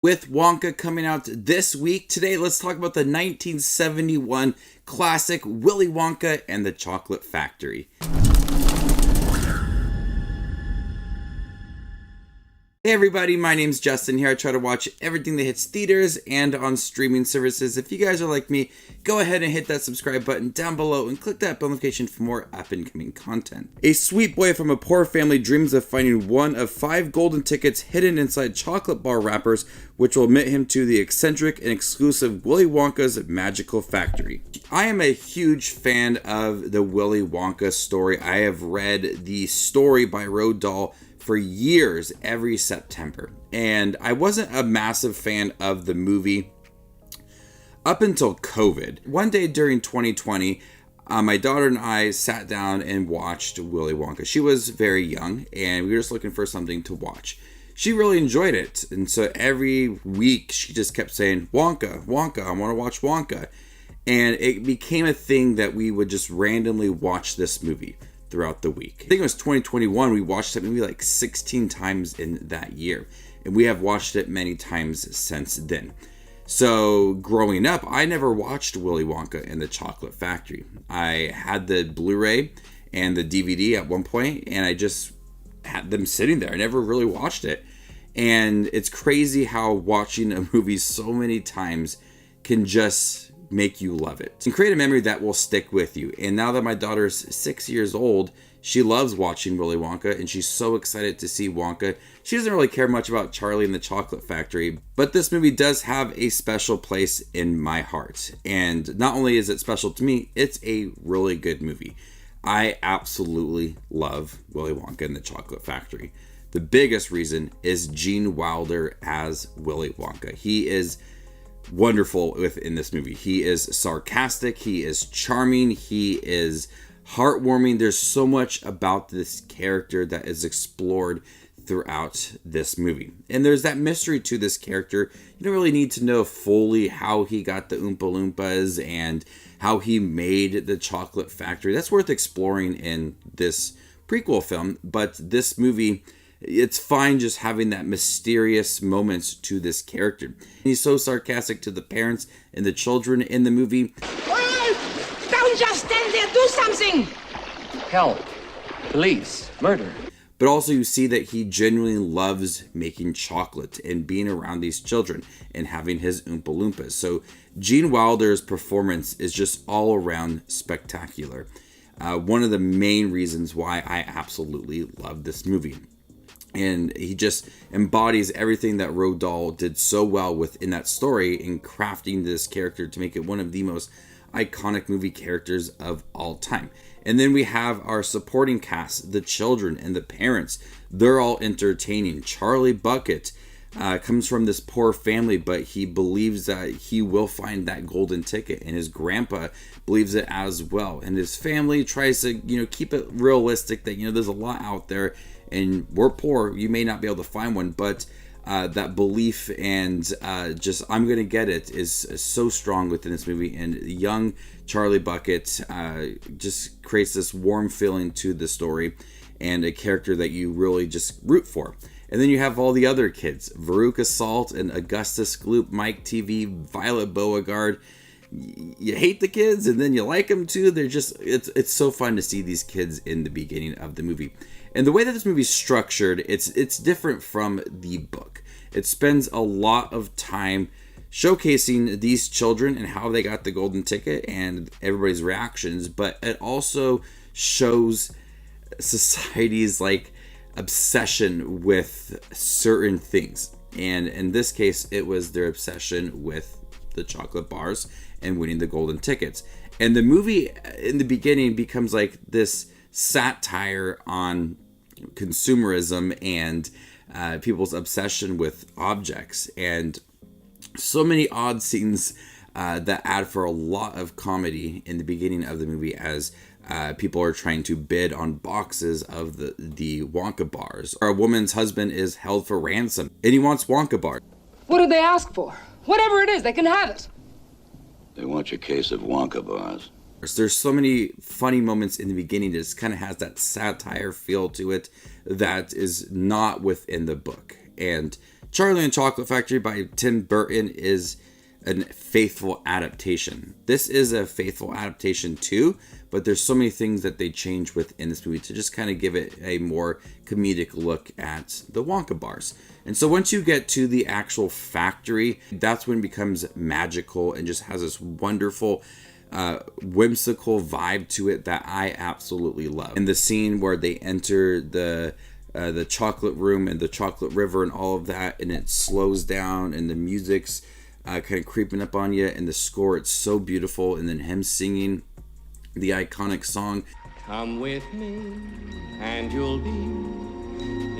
With Wonka coming out this week. Today, let's talk about the 1971 classic Willy Wonka and the Chocolate Factory. Hey everybody, my name's Justin here. I try to watch everything that hits theaters and on streaming services. If you guys are like me, go ahead and hit that subscribe button down below and click that bell notification for more up-and-coming content. A sweet boy from a poor family dreams of finding one of 5 golden tickets hidden inside chocolate bar wrappers, which will admit him to the eccentric and exclusive Willy Wonka's magical factory. I am a huge fan of the Willy Wonka story. I have read the story by Roald Dahl for years every September, and I wasn't a massive fan of the movie up until COVID. One day during 2020, my daughter and I sat down and watched Willy Wonka. She was very young, and we were just looking for something to watch. She really enjoyed it, and so every week she just kept saying, Wonka, Wonka, I want to watch Wonka. And it became a thing that we would just randomly watch this movie throughout the week. I think it was 2021, we watched that movie like 16 times in that year, and we have watched it many times since then. So growing up, I never watched Willy Wonka and the Chocolate Factory. I had the Blu-ray and the DVD at one point, and I just had them sitting there. I never really watched it. And it's crazy how watching a movie so many times can just make you love it and create a memory that will stick with you. And now that my daughter's 6 years old, she loves watching Willy Wonka, and she's so excited to see Wonka. She doesn't really care much about Charlie and the Chocolate Factory, but this movie does have a special place in my heart. And not only is it special to me, it's a really good movie. I absolutely love Willy Wonka and the Chocolate Factory. The biggest reason is Gene Wilder as Willy Wonka. He is wonderful within this movie. He is sarcastic, he is charming, he is heartwarming. There's so much about this character that is explored throughout this movie. And there's that mystery to this character. You don't really need to know fully how he got the Oompa Loompas and how he made the Chocolate Factory. That's worth exploring in this prequel film, but this movie, it's fine just having that mysterious moments to this character. He's so sarcastic to the parents and the children in the movie. Don't just stand there, do something! Help, police, murder. But also you see that he genuinely loves making chocolate and being around these children and having his Oompa Loompas. So Gene Wilder's performance is just all around spectacular. One of the main reasons why I absolutely love this movie. And he just embodies everything that Roald Dahl did so well within that story in crafting this character to make it one of the most iconic movie characters of all time. And then we have our supporting cast, the children and the parents. They're all entertaining. Charlie Bucket comes from this poor family, but he believes that he will find that golden ticket, and his grandpa believes it as well. And his family tries to, keep it realistic that, there's a lot out there, and we're poor. You may not be able to find one, but that belief and just I'm gonna get it is so strong within this movie. And young Charlie Bucket just creates this warm feeling to the story and a character that you really just root for. And then you have all the other kids, Veruca Salt and Augustus Gloop, Mike TV, Violet Beauregard. You hate the kids and then you like them too. They're just, it's so fun to see these kids in the beginning of the movie. And the way that this movie is structured, it's different from the book. It spends a lot of time showcasing these children and how they got the golden ticket and everybody's reactions, but it also shows society's obsession with certain things. And in this case, it was their obsession with the chocolate bars and winning the golden tickets. And the movie in the beginning becomes this satire on consumerism and people's obsession with objects, and so many odd scenes that add for a lot of comedy in the beginning of the movie as people are trying to bid on boxes of the Wonka bars. A woman's husband is held for ransom and he wants Wonka bars. What did they ask for? Whatever it is, they can have it. They want your case of Wonka bars. There's so many funny moments in the beginning that just kind of has that satire feel to it that is not within the book. And Charlie and the Chocolate Factory by Tim Burton is a faithful adaptation. This is a faithful adaptation too, but there's so many things that they change within this movie to just kind of give it a more comedic look at the Wonka bars. And so once you get to the actual factory, that's when it becomes magical and just has this wonderful whimsical vibe to it that I absolutely love. And the scene where they enter the chocolate room and the chocolate river and all of that, and it slows down and the music's kind of creeping up on you, and the score, it's so beautiful, and then him singing the iconic song, "Come with me and you'll be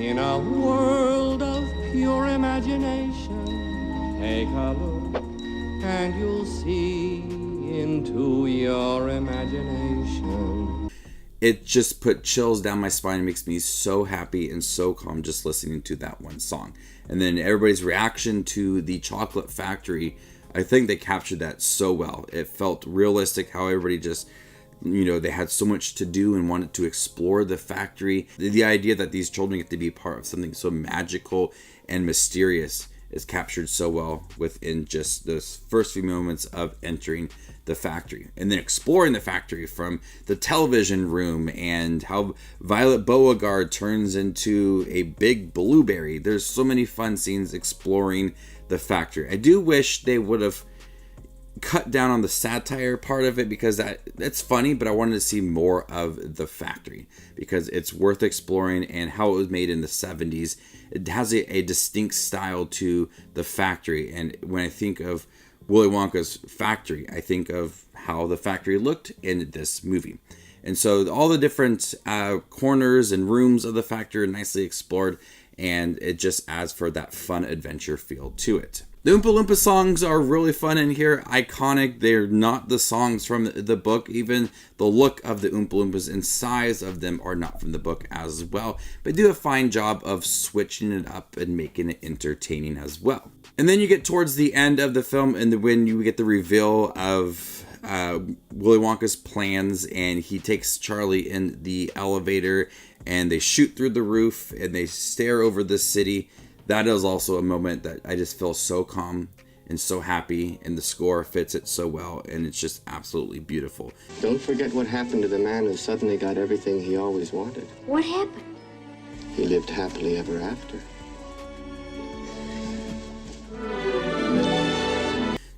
in a world of pure imagination. Take a look and you'll see into your imagination." It just put chills down my spine. It makes me so happy and so calm just listening to that one song. And then everybody's reaction to the chocolate factory, I think they captured that so well. It felt realistic how everybody just, they had so much to do and wanted to explore the factory. The idea that these children get to be part of something so magical and mysterious is captured so well within just those first few moments of entering the factory, and then exploring the factory from the television room, and how Violet Beauregard turns into a big blueberry. There's so many fun scenes exploring the factory. I do wish they would have cut down on the satire part of it, because that's funny, but I wanted to see more of the factory because it's worth exploring, and how it was made in the 70s. It has a distinct style to the factory, and when I think of Willy Wonka's factory, I think of how the factory looked in this movie. And so all the different corners and rooms of the factory are nicely explored, and it just adds for that fun adventure feel to it. The Oompa Loompa songs are really fun in here, iconic. They're not the songs from the book. Even the look of the Oompa Loompas and size of them are not from the book as well. But do a fine job of switching it up and making it entertaining as well. And then you get towards the end of the film, and when you get the reveal of Willy Wonka's plans, and he takes Charlie in the elevator, and they shoot through the roof, and they stare over the city. That is also a moment that I just feel so calm and so happy, and the score fits it so well, and it's just absolutely beautiful. Don't forget what happened to the man who suddenly got everything he always wanted. What happened? He lived happily ever after.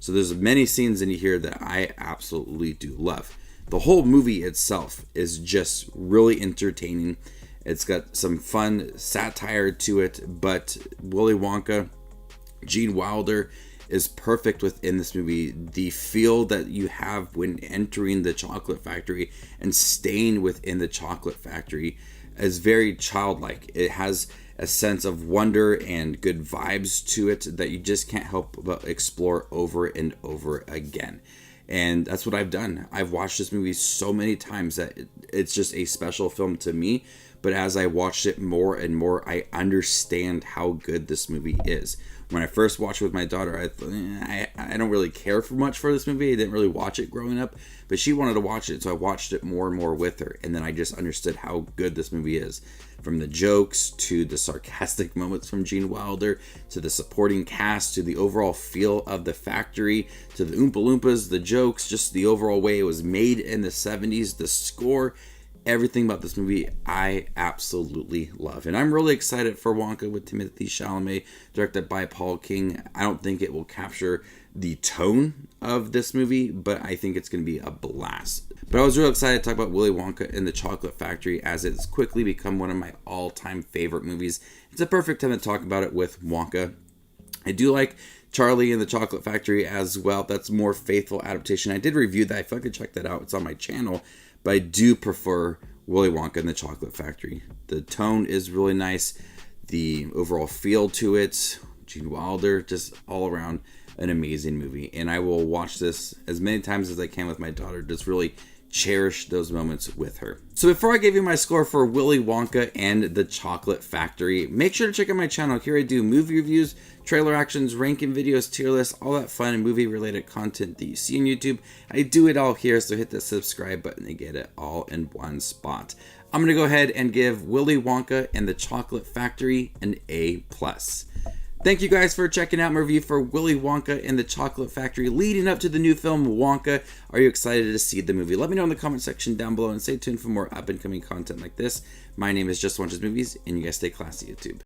So there's many scenes in here that I absolutely do love. The whole movie itself is just really entertaining. It's got some fun satire to it, but Willy Wonka, Gene Wilder, is perfect within this movie. The feel that you have when entering the chocolate factory and staying within the chocolate factory is very childlike. It has a sense of wonder and good vibes to it that you just can't help but explore over and over again. And that's what I've done. I've watched this movie so many times that it's just a special film to me. But as I watched it more and more, I understand how good this movie is. When I first watched it with my daughter, I thought, I don't really care for much for this movie. I didn't really watch it growing up, but she wanted to watch it, so I watched it more and more with her. And then I just understood how good this movie is. From the jokes, to the sarcastic moments from Gene Wilder, to the supporting cast, to the overall feel of the factory, to the Oompa Loompas, the jokes, just the overall way it was made in the 70s, the score. Everything about this movie I absolutely love. And I'm really excited for Wonka with Timothée Chalamet, directed by Paul King. I don't think it will capture the tone of this movie, but I think it's going to be a blast. But I was really excited to talk about Willy Wonka and the Chocolate Factory, as it's quickly become one of my all-time favorite movies. It's a perfect time to talk about it with Wonka. I do like Charlie and the Chocolate Factory as well. That's more faithful adaptation. I did review that. If I could check that out, it's on my channel. But I do prefer Willy Wonka and the Chocolate Factory. The tone is really nice. The overall feel to it, Gene Wilder, just all around an amazing movie. And I will watch this as many times as I can with my daughter. Just really cherish those moments with her. So before I give you my score for Willy Wonka and the Chocolate Factory, make sure to check out my channel. Here I do movie reviews, trailer actions, ranking videos, tier lists, all that fun and movie related content that you see on YouTube. I do it all here, so hit the subscribe button to get it all in one spot. I'm going to go ahead and give Willy Wonka and the Chocolate Factory an A+. Thank you guys for checking out my review for Willy Wonka and the Chocolate Factory leading up to the new film Wonka. Are you excited to see the movie? Let me know in the comment section down below and stay tuned for more up and coming content like this. My name is Just Watches Movies, and you guys stay classy, YouTube.